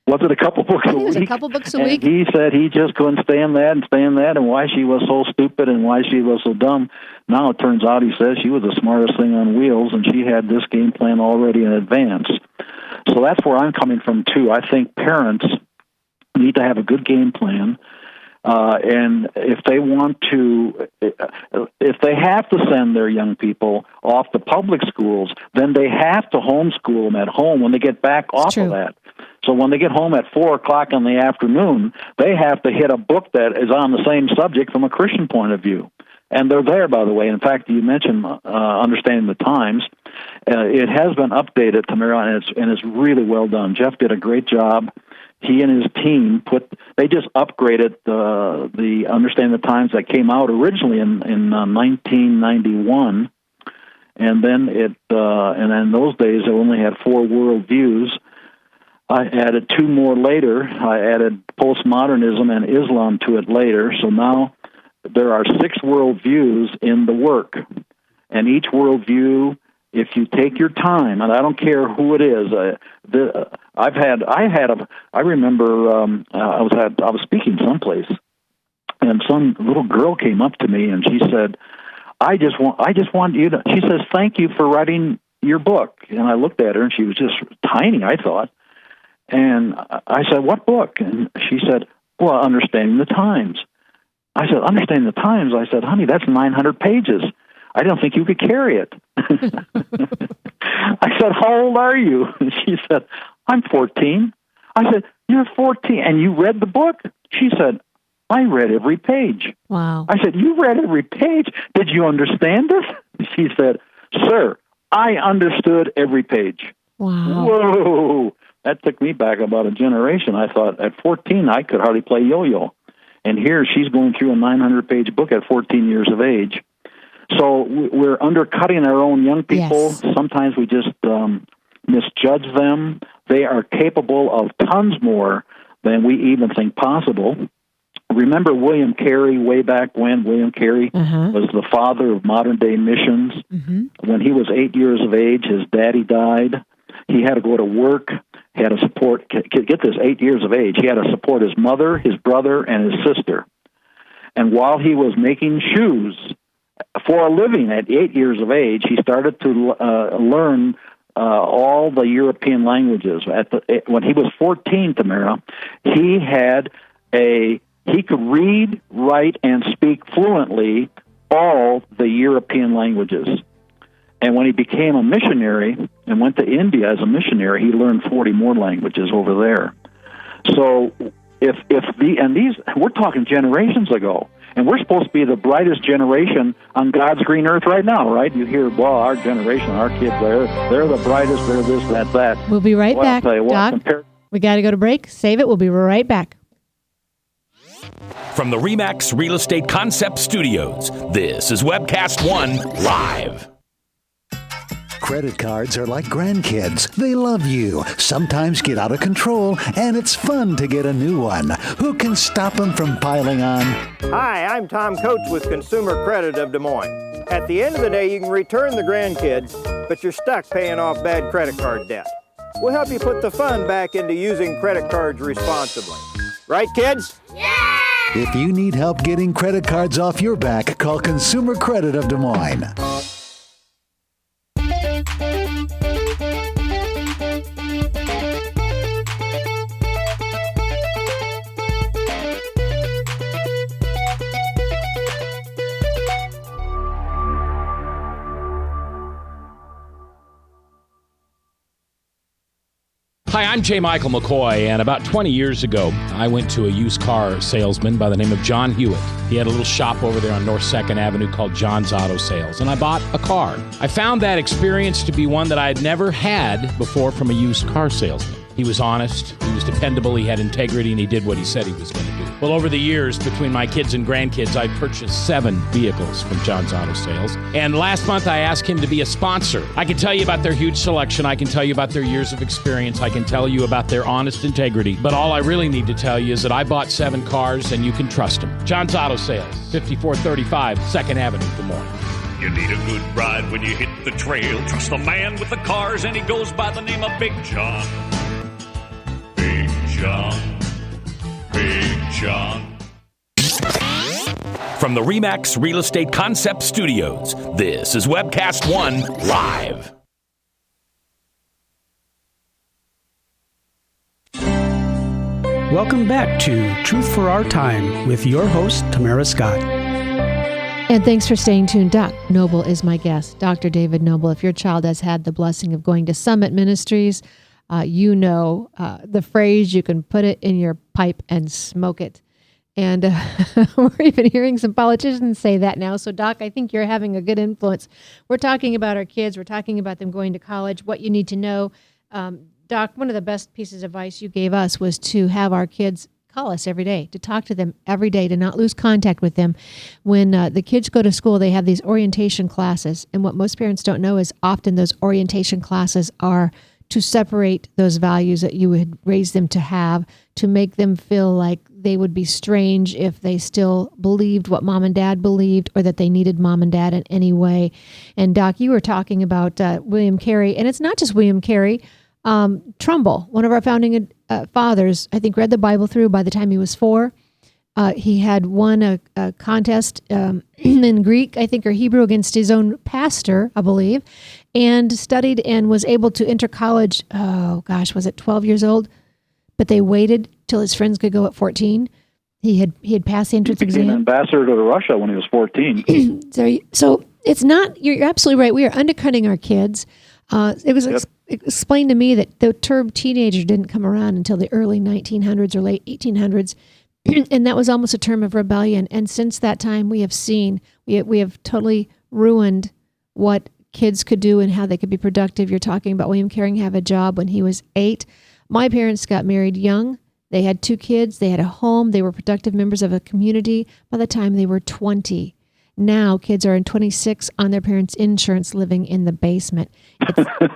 S3: Was it a couple books a week?
S2: I think it was a couple books a week.
S3: He said he just couldn't stand that, and why she was so stupid and why she was so dumb. Now it turns out, he says, she was the smartest thing on wheels, and she had this game plan already in advance. So that's where I'm coming from, too. I think parents need to have a good game plan, and if they want to, if they have to send their young people off to public schools, then they have to homeschool them at home when they get back off of that. So when they get home at 4 o'clock in the afternoon, they have to hit a book that is on the same subject from a Christian point of view. And they're there, by the way. In fact, you mentioned Understanding the Times. It has been updated, Tamara, and it's really well done. Jeff did a great job. He and his team they just upgraded the Understanding the Times that came out originally in 1991. And then and in those days, it only had 4 worldviews. I added 2 more later. I added postmodernism and Islam to it later. So now there are 6 worldviews in the work. And each worldview, if you take your time, and I don't care who it is, I remember I was speaking someplace, and some little girl came up to me and she said, I just want you to, she says, thank you for writing your book. And I looked at her and she was just tiny, I thought. And I said, what book? And she said, well, Understanding the Times. I said, Understanding the Times? I said, honey, that's 900 pages. I don't think you could carry it. I said, how old are you? And she said, I'm 14. I said, you're 14 and you read the book? She said, I read every page.
S2: Wow.
S3: I said, you read every page? Did you understand it? She said, sir, I understood every page.
S2: Wow.
S3: Whoa. That took me back about a generation. I thought at 14 I could hardly play yo-yo. And here she's going through a 900-page book at 14 years of age. So we're undercutting our own young people. Yes. Sometimes we just misjudge them. They are capable of tons more than we even think possible. Remember William Carey, way back when? William Carey was the father of modern-day missions. Mm-hmm. When he was 8 years of age, his daddy died. He had to go to work. He had to support, get this, 8 years of age, he had to support his mother, his brother, and his sister. And while he was making shoes for a living at 8 years of age, he started to learn all the European languages. When he was 14, Tamara, he could read, write, and speak fluently all the European languages. And when he became a missionary and went to India as a missionary, he learned 40 more languages over there. So we're talking generations ago, and we're supposed to be the brightest generation on God's green earth right now, right? You hear, well, our generation, our kids, they're the brightest, they're this, that.
S2: We'll be right back,
S3: I'll tell you what,
S2: Doc. We got to go to break. Save it. We'll be right back.
S4: From the RE/MAX Real Estate Concept Studios, this is Webcast One Live.
S5: Credit cards are like grandkids. They love you, sometimes get out of control, and it's fun to get a new one. Who can stop them from piling on?
S6: Hi, I'm Tom Coates with Consumer Credit of Des Moines. At the end of the day, you can return the grandkids, but you're stuck paying off bad credit card debt. We'll help you put the fun back into using credit cards responsibly. Right, kids?
S5: Yeah! If you need help getting credit cards off your back, call Consumer Credit of Des Moines.
S8: Hi, I'm J. Michael McCoy, and about 20 years ago, I went to a used car salesman by the name of John Hewitt. He had a little shop over there on North 2nd Avenue called John's Auto Sales, and I bought a car. I found that experience to be one that I had never had before from a used car salesman. He was honest, he was dependable, he had integrity, and he did what he said he was going to do. Well, over the years, between my kids and grandkids, I purchased 7 vehicles from John's Auto Sales. And last month, I asked him to be a sponsor. I can tell you about their huge selection. I can tell you about their years of experience. I can tell you about their honest integrity. But all I really need to tell you is that I bought 7 cars, and you can trust them. John's Auto Sales, 5435 2nd Avenue, Des Moines.
S4: You need a good ride when you hit the trail. Trust the man with the cars, and he goes by the name of Big John. Big John. Big John. From the RE/MAX Real Estate Concept Studios, this is Webcast One Live.
S1: Welcome back to Truth for Our Time with your host, Tamara Scott.
S2: And thanks for staying tuned. Doc Noebel is my guest, Dr. David Noebel. If your child has had the blessing of going to Summit Ministries, you know the phrase, you can put it in your pipe and smoke it. And we're even hearing some politicians say that now. So, Doc, I think you're having a good influence. We're talking about our kids. We're talking about them going to college, what you need to know. Doc, one of the best pieces of advice you gave us was to have our kids call us every day, to talk to them every day, to not lose contact with them. When the kids go to school, they have these orientation classes. And what most parents don't know is often those orientation classes are to separate those values that you would raise them to have, to make them feel like they would be strange if they still believed what mom and dad believed or that they needed mom and dad in any way. And Doc, you were talking about William Carey, and it's not just William Carey. Trumbull, one of our founding fathers, I think read the Bible through by the time he was 4. He had won a contest in Greek, I think, or Hebrew against his own pastor, I believe, and studied and was able to enter college, was it 12 years old? But they waited till his friends could go at 14. He had passed the entrance exam.
S3: He became ambassador to Russia when he was 14.
S2: So it's not, you're absolutely right. We are undercutting our kids. It was explained to me that the term teenager didn't come around until the early 1900s or late 1800s. And that was almost a term of rebellion. And since that time, we have seen, we have totally ruined what kids could do and how they could be productive. You're talking about William Carey have a job when he was 8. My parents got married young. They had 2 kids. They had a home. They were productive members of a community by the time they were 20. Now kids are in 26 on their parents' insurance living in the basement.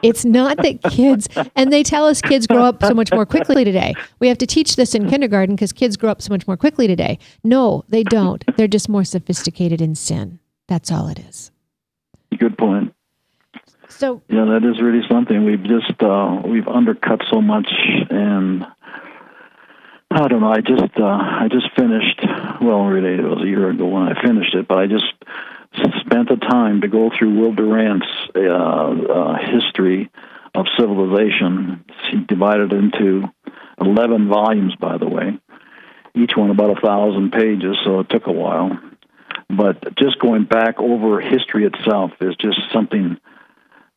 S2: It's not that kids, and they tell us kids grow up so much more quickly today. We have to teach this in kindergarten because kids grow up so much more quickly today. No, they don't. They're just more sophisticated in sin. That's all it is.
S3: Good point.
S2: So
S3: yeah, that is really something. We've undercut so much, and I don't know. I just finished. Well, really, it was a year ago when I finished it, but I just spent the time to go through Will Durant's history of civilization. He divided into 11 volumes, by the way, each one about 1,000 pages, so it took a while. But just going back over history itself is just something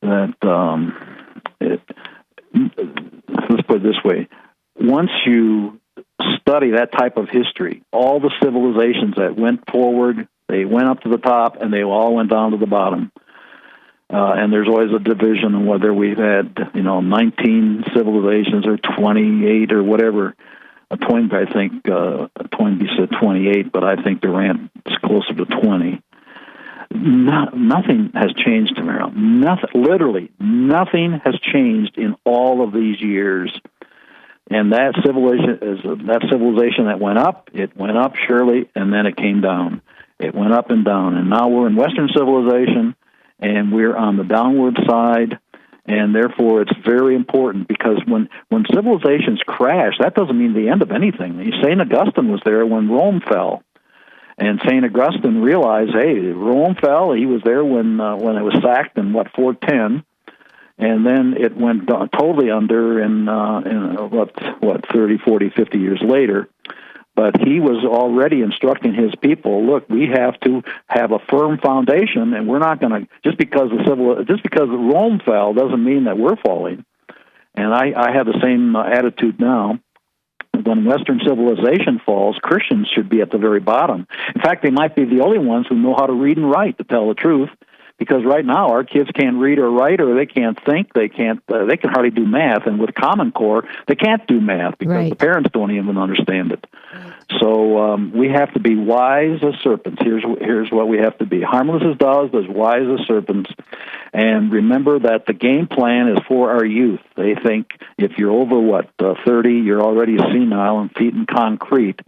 S3: that let's put it this way: once you study that type of history, all the civilizations that went forward, they went up to the top, and they all went down to the bottom. And there's always a division on whether we've had, 19 civilizations or 28 or whatever. Toynbee said 28, but I think Durant is closer to 20. Nothing has changed, Tamara. Literally nothing has changed in all of these years. And that civilization that went up, it went up surely, and then it came down. It went up and down, and now we're in Western civilization, and we're on the downward side, and therefore it's very important, because when civilizations crash, that doesn't mean the end of anything. St. Augustine was there when Rome fell, and St. Augustine realized, hey, Rome fell. He was there when it was sacked in 410, and then it went totally under in 30, 40, 50 years later. But he was already instructing his people, look, we have to have a firm foundation, and we're not going to, just because Rome fell doesn't mean that we're falling. And I have the same attitude now. When Western civilization falls, Christians should be at the very bottom. In fact, they might be the only ones who know how to read and write, to tell the truth, because right now our kids can't read or write, or they can't think, they can hardly do math, and with Common Core, they can't do math because the parents don't even understand it. So we have to be wise as serpents. Here's what we have to be: harmless as doves, but wise as serpents. And remember that the game plan is for our youth. They think if you're over 30, you're already senile and feet in concrete.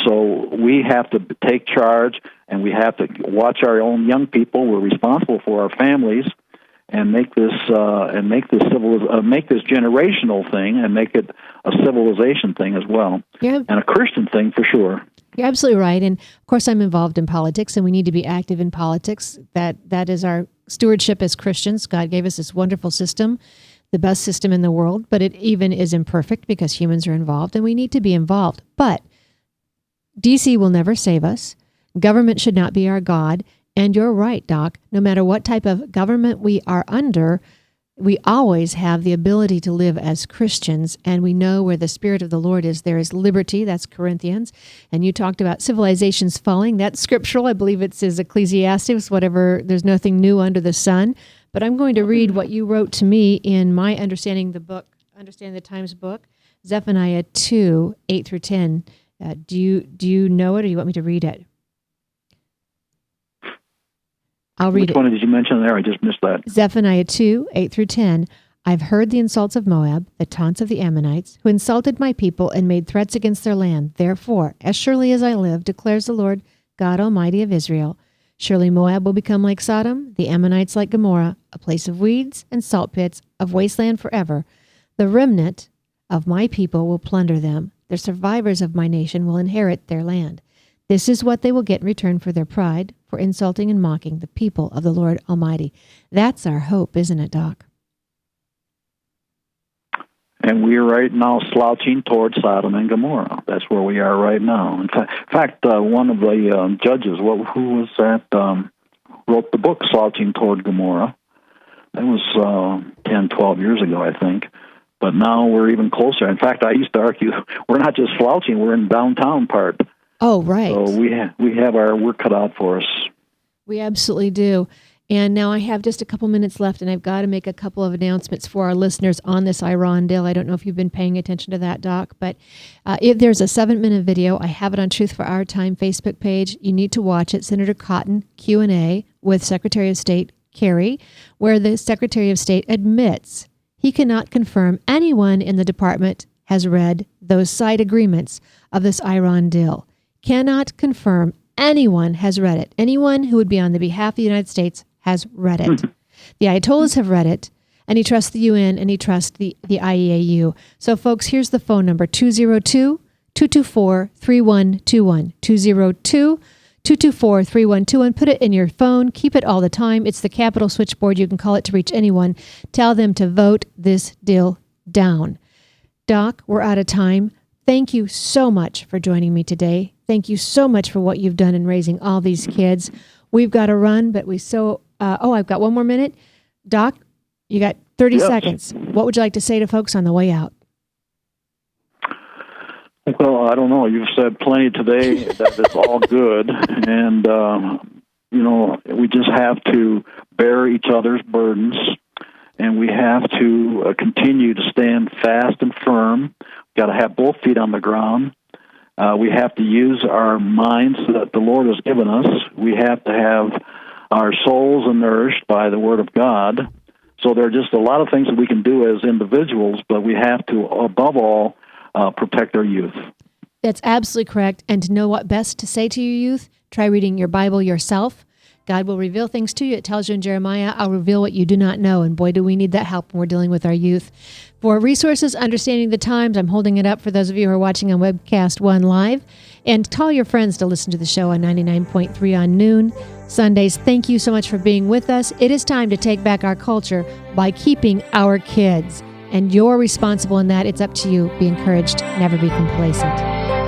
S3: So we have to take charge, and we have to watch our own young people. We're responsible for our families, and make this generational thing, and make it a civilization thing as well, and a Christian thing for sure.
S2: You're absolutely right, and of course, I'm involved in politics, and we need to be active in politics. That is our stewardship as Christians. God gave us this wonderful system, the best system in the world, but it even is imperfect because humans are involved, and we need to be involved. But DC will never save us. Government should not be our God. And you're right, Doc. No matter what type of government we are under, we always have the ability to live as Christians. And we know where the Spirit of the Lord is, there is liberty. That's Corinthians. And you talked about civilizations falling. That's scriptural. I believe it says Ecclesiastes, whatever. There's nothing new under the sun. But I'm going to read what you wrote to me in my Understanding the Times book, Zephaniah 2, 8 through 10. Do you know it, or do you want me to read it? I'll read it.
S3: Which one did you mention there? I just missed that.
S2: Zephaniah 2, 8 through 10. I've heard the insults of Moab, the taunts of the Ammonites, who insulted my people and made threats against their land. Therefore, as surely as I live, declares the Lord, God Almighty of Israel, surely Moab will become like Sodom, the Ammonites like Gomorrah, a place of weeds and salt pits, of wasteland forever. The remnant of my people will plunder them. The survivors of my nation will inherit their land. This is what they will get in return for their pride, for insulting and mocking the people of the Lord Almighty. That's our hope, isn't it, Doc?
S3: And we're right now slouching towards Sodom and Gomorrah. That's where we are right now. In fact, one of the judges, who was that, wrote the book Slouching Toward Gomorrah. That was 10, 12 years ago, I think. But now we're even closer. In fact, I used to argue we're not just slouching, we're in downtown part.
S2: Oh, right.
S3: So we have our work cut out for us.
S2: We absolutely do. And now I have just a couple minutes left, and I've got to make a couple of announcements for our listeners on this Iran deal. I don't know if you've been paying attention to that, Doc, but if there's a 7-minute video, I have it on Truth for Our Time Facebook page. You need to watch it. Senator Cotton Q&A with Secretary of State Kerry, where the Secretary of State admits he cannot confirm anyone in the department has read those side agreements of this Iran deal. Cannot confirm anyone has read it. Anyone who would be on the behalf of the United States has read it. The Ayatollahs have read it, and he trusts the UN, and he trusts the IAEA. So, folks, here's the phone number, 202-224-3121, 202-224-3121. Put it in your phone. Keep it all the time. It's the Capitol switchboard. You can call it to reach anyone. Tell them to vote this deal down. Doc, we're out of time. Thank you so much for joining me today. Thank you so much for what you've done in raising all these kids. We've got to run, but I've got one more minute. Doc, You got 30
S3: Yes.
S2: seconds. What would you like to say to folks on the way out?
S3: Well, I don't know. You've said plenty today that it's all good. And, we just have to bear each other's burdens. And we have to continue to stand fast and firm. Got to have both feet on the ground. We have to use our minds that the Lord has given us. We have to have our souls nourished by the Word of God. So there are just a lot of things that we can do as individuals, but we have to, above all, protect our youth.
S2: That's absolutely correct. And to know what best to say to your youth, try reading your Bible yourself. God will reveal things to you. It tells you in Jeremiah, I'll reveal what you do not know. And boy, do we need that help when we're dealing with our youth. For resources, Understanding the Times, I'm holding it up for those of you who are watching on Webcast One Live. And tell your friends to listen to the show on 99.3 on noon Sundays. Thank you so much for being with us. It is time to take back our culture by keeping our kids. And you're responsible in that. It's up to you. Be encouraged. Never be complacent.